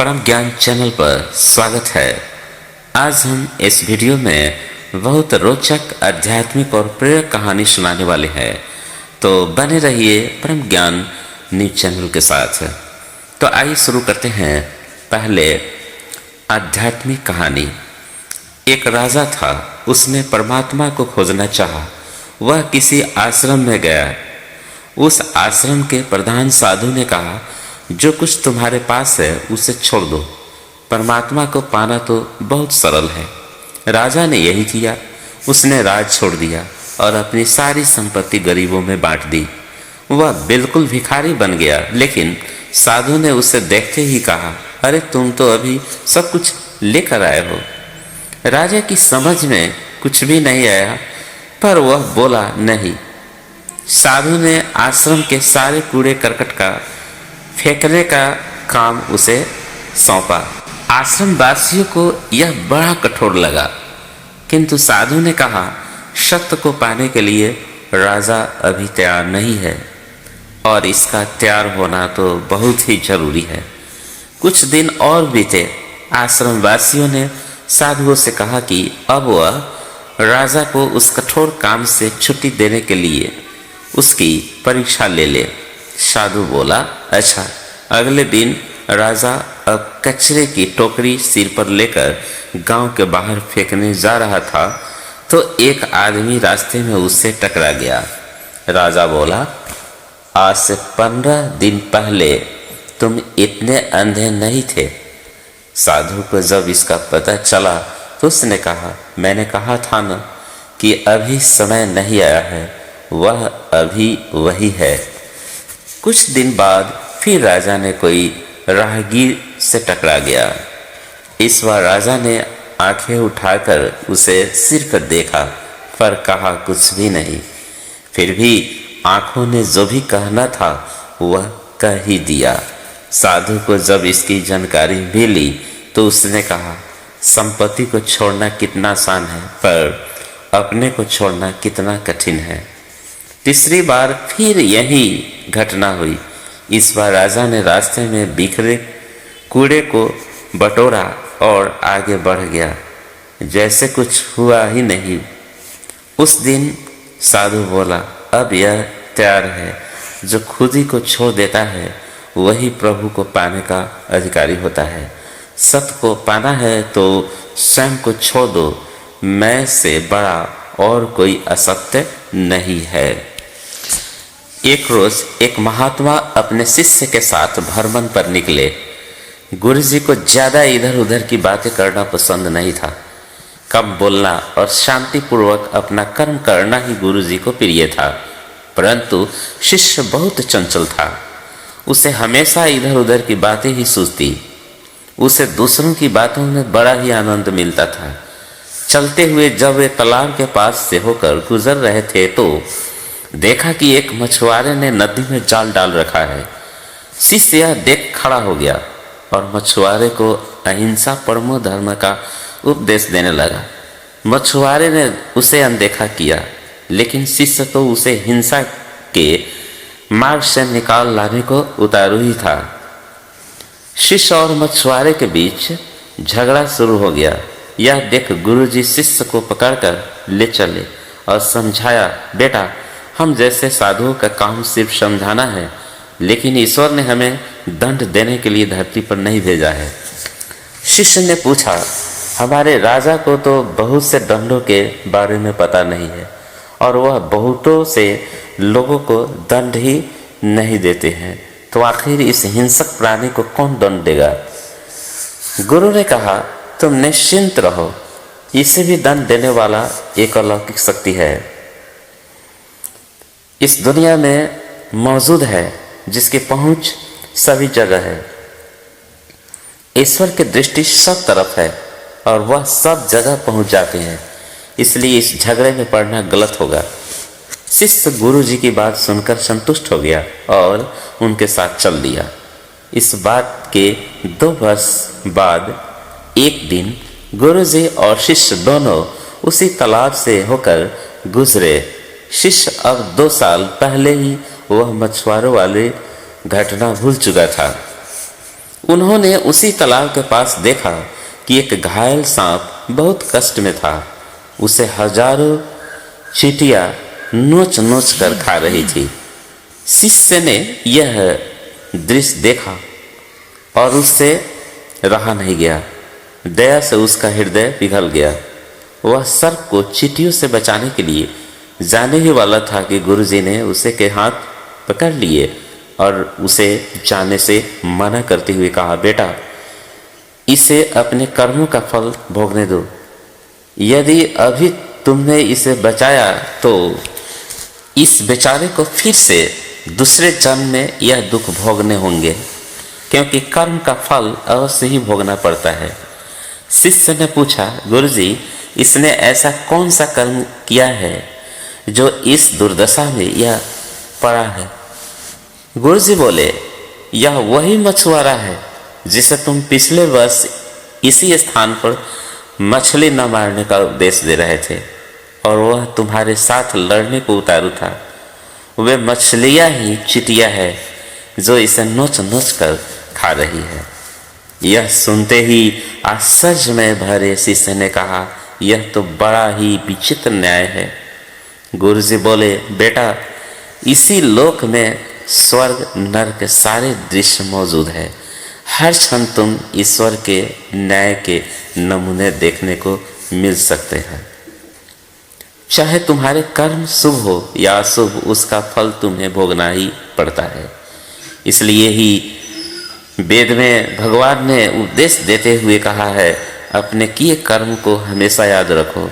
परम ज्ञान चैनल पर स्वागत है। आज हम इस वीडियो में बहुत रोचक आध्यात्मिक और प्रेरक कहानी सुनाने वाले हैं, तो बने रहिए परम ज्ञान न्यूज चैनल के साथ। तो आइए शुरू करते हैं। पहले आध्यात्मिक कहानी। एक राजा था, उसने परमात्मा को खोजना चाहा। वह किसी आश्रम में गया। उस आश्रम के प्रधान साधु ने कहा, जो कुछ तुम्हारे पास है उसे छोड़ दो, परमात्मा को पाना तो बहुत सरल है। राजा ने यही किया। उसने राज छोड़ दिया और अपनी सारी संपत्ति गरीबों में बांट दी। वह बिल्कुल भिखारी बन गया, लेकिन साधु ने उसे देखते ही कहा, अरे तुम तो अभी सब कुछ लेकर आए हो। राजा की समझ में कुछ भी नहीं आया, पर वह बोला नहीं। साधु ने आश्रम के सारे कूड़े करकट का फेंकने का काम उसे सौंपा। आश्रम वासियों को यह बड़ा कठोर लगा, किंतु साधु ने कहा, सत्य को पाने के लिए राजा अभी तैयार नहीं है और इसका तैयार होना तो बहुत ही जरूरी है। कुछ दिन और बीते। आश्रम वासियों ने साधुओं से कहा कि अब वह राजा को उस कठोर काम से छुट्टी देने के लिए उसकी परीक्षा ले ले। साधु बोला, अच्छा। अगले दिन राजा अब कचरे की टोकरी सिर पर लेकर गांव के बाहर फेंकने जा रहा था, तो एक आदमी रास्ते में उससे टकरा गया। राजा बोला, आज से 15 दिन पहले तुम इतने अंधे नहीं थे। साधु को जब इसका पता चला तो उसने कहा, मैंने कहा था न कि अभी समय नहीं आया है, वह अभी वही है। कुछ दिन बाद फिर राजा ने कोई राहगीर से टकरा गया। इस बार राजा ने आंखें उठाकर उसे सिर पर देखा, पर कहा कुछ भी नहीं। फिर भी आंखों ने जो भी कहना था वह कह ही दिया। साधु को जब इसकी जानकारी मिली तो उसने कहा, संपत्ति को छोड़ना कितना आसान है, पर अपने को छोड़ना कितना कठिन है। तीसरी बार फिर यही घटना हुई। इस बार राजा ने रास्ते में बिखरे कूड़े को बटोरा और आगे बढ़ गया, जैसे कुछ हुआ ही नहीं। उस दिन साधु बोला, अब यह तैयार है। जो खुद ही को छोड़ देता है वही प्रभु को पाने का अधिकारी होता है। सत्य को पाना है तो स्वयं को छोड़ दो। मैं से बड़ा और कोई असत्य नहीं है। एक रोज एक महात्मा अपने शिष्य के साथ भ्रमण पर निकले। गुरुजी को ज्यादा इधर उधर की बातें करना पसंद नहीं था। कम बोलना और शांतिपूर्वक अपना कर्म करना ही गुरुजी को प्रिय था। परंतु शिष्य बहुत चंचल था। उसे हमेशा इधर उधर की बातें ही सूझती। उसे दूसरों की बातों में बड़ा ही आनंद मिलता था। चलते हुए जब वे तालाब के पास से होकर गुजर रहे थे तो देखा कि एक मछुआरे ने नदी में जाल डाल रखा है। शिष्य यह देख खड़ा हो गया और मछुआरे को अहिंसा परमो धर्म का उपदेश देने लगा। मछुआरे ने उसे अनदेखा किया, लेकिन शिष्य तो उसे हिंसा के मार्ग से निकाल लाने को उतारू ही था। शिष्य और मछुआरे के बीच झगड़ा शुरू हो गया। यह देख गुरुजी शिष्य को पकड़कर ले चले और समझाया, बेटा, हम जैसे साधुओं का काम सिर्फ समझाना है, लेकिन ईश्वर ने हमें दंड देने के लिए धरती पर नहीं भेजा है। शिष्य ने पूछा, हमारे राजा को तो बहुत से दंडों के बारे में पता नहीं है और वह बहुतों से लोगों को दंड ही नहीं देते हैं, तो आखिर इस हिंसक प्राणी को कौन दंड देगा। गुरु ने कहा, तुम निश्चिंत रहो, इसे भी दंड देने वाला एक अलौकिक शक्ति है इस दुनिया में मौजूद है, जिसकी पहुंच सभी जगह है। ईश्वर की दृष्टि सब तरफ है और वह सब जगह पहुंच जाते हैं, इसलिए इस झगड़े में पड़ना गलत होगा। शिष्य गुरु जी की बात सुनकर संतुष्ट हो गया और उनके साथ चल दिया। इस बात के 2 वर्ष बाद एक दिन गुरु जी और शिष्य दोनों उसी तालाब से होकर गुजरे। शिष्य अब 2 साल पहले ही वह मछुआरों वाली घटना भूल चुका था। उन्होंने उसी तालाब के पास देखा कि एक घायल सांप बहुत कष्ट में था। उसे हजारों चींटियां नोच नोच कर खा रही थी। शिष्य ने यह दृश्य देखा और उससे रहा नहीं गया। दया से उसका हृदय पिघल गया। वह सर्प को चींटियों से बचाने के लिए जाने ही वाला था कि गुरुजी ने उसे के हाथ पकड़ लिए और उसे जाने से मना करते हुए कहा, बेटा, इसे अपने कर्मों का फल भोगने दो। यदि अभी तुमने इसे बचाया तो इस बेचारे को फिर से दूसरे जन्म में यह दुख भोगने होंगे, क्योंकि कर्म का फल अवश्य ही भोगना पड़ता है। शिष्य ने पूछा, गुरुजी, इसने ऐसा कौन सा कर्म किया है जो इस दुर्दशा में यह पड़ा है? गुरुजी बोले, यह वही मछुआरा है जिसे तुम पिछले वर्ष इसी स्थान पर मछली न मारने का उपदेश दे रहे थे और वह तुम्हारे साथ लड़ने को उतारू था। वे मछलियां ही चींटियां है जो इसे नोच नोच कर खा रही है। यह सुनते ही आश्चर्य में भरे शिष्य ने कहा, यह तो बड़ा ही विचित्र न्याय है। गुरुजी बोले, बेटा, इसी लोक में स्वर्ग नरक के सारे दृश्य मौजूद है। हर क्षण तुम ईश्वर के न्याय के नमूने देखने को मिल सकते हैं। चाहे तुम्हारे कर्म शुभ हो या अशुभ, उसका फल तुम्हें भोगना ही पड़ता है। इसलिए ही वेद में भगवान ने उपदेश देते हुए कहा है, अपने किए कर्म को हमेशा याद रखो।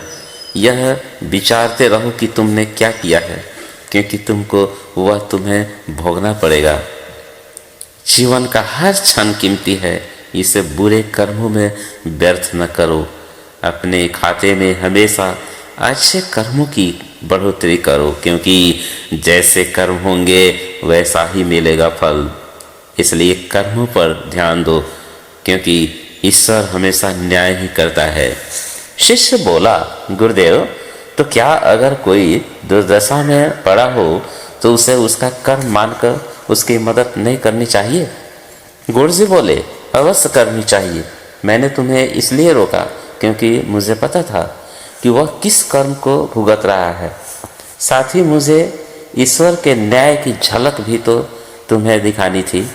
यह विचारते रहो कि तुमने क्या किया है, क्योंकि तुमको वह तुम्हें भोगना पड़ेगा। जीवन का हर क्षण कीमती है, इसे बुरे कर्मों में व्यर्थ न करो। अपने खाते में हमेशा अच्छे कर्मों की बढ़ोतरी करो, क्योंकि जैसे कर्म होंगे वैसा ही मिलेगा फल। इसलिए कर्मों पर ध्यान दो, क्योंकि ईश्वर हमेशा न्याय ही करता है। शिष्य बोला, गुरुदेव, तो क्या अगर कोई दुर्दशा में पड़ा हो तो उसे उसका कर्म मानकर उसकी मदद नहीं करनी चाहिए? गुरुजी बोले, अवश्य करनी चाहिए। मैंने तुम्हें इसलिए रोका क्योंकि मुझे पता था कि वह किस कर्म को भुगत रहा है। साथ ही मुझे ईश्वर के न्याय की झलक भी तो तुम्हें दिखानी थी।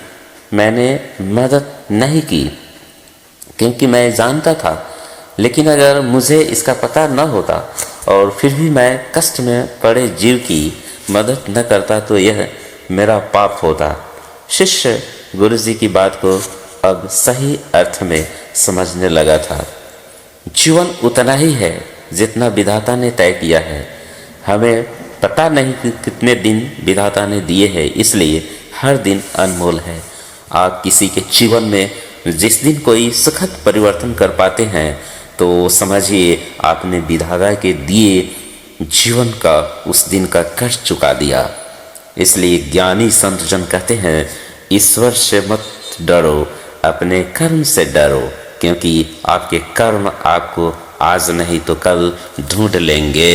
मैंने मदद नहीं की क्योंकि मैं जानता था, लेकिन अगर मुझे इसका पता न होता और फिर भी मैं कष्ट में पड़े जीव की मदद न करता तो यह मेरा पाप होता। शिष्य गुरुजी की बात को अब सही अर्थ में समझने लगा था। जीवन उतना ही है जितना विधाता ने तय किया है। हमें पता नहीं कि कितने दिन विधाता ने दिए हैं, इसलिए हर दिन अनमोल है। आप किसी के जीवन में जिस दिन कोई सुखद परिवर्तन कर पाते हैं तो समझिए आपने विधाता के दिए जीवन का उस दिन का कष्ट चुका दिया। इसलिए ज्ञानी संत जन कहते हैं, ईश्वर से मत डरो, अपने कर्म से डरो, क्योंकि आपके कर्म आपको आज नहीं तो कल ढूंढ लेंगे।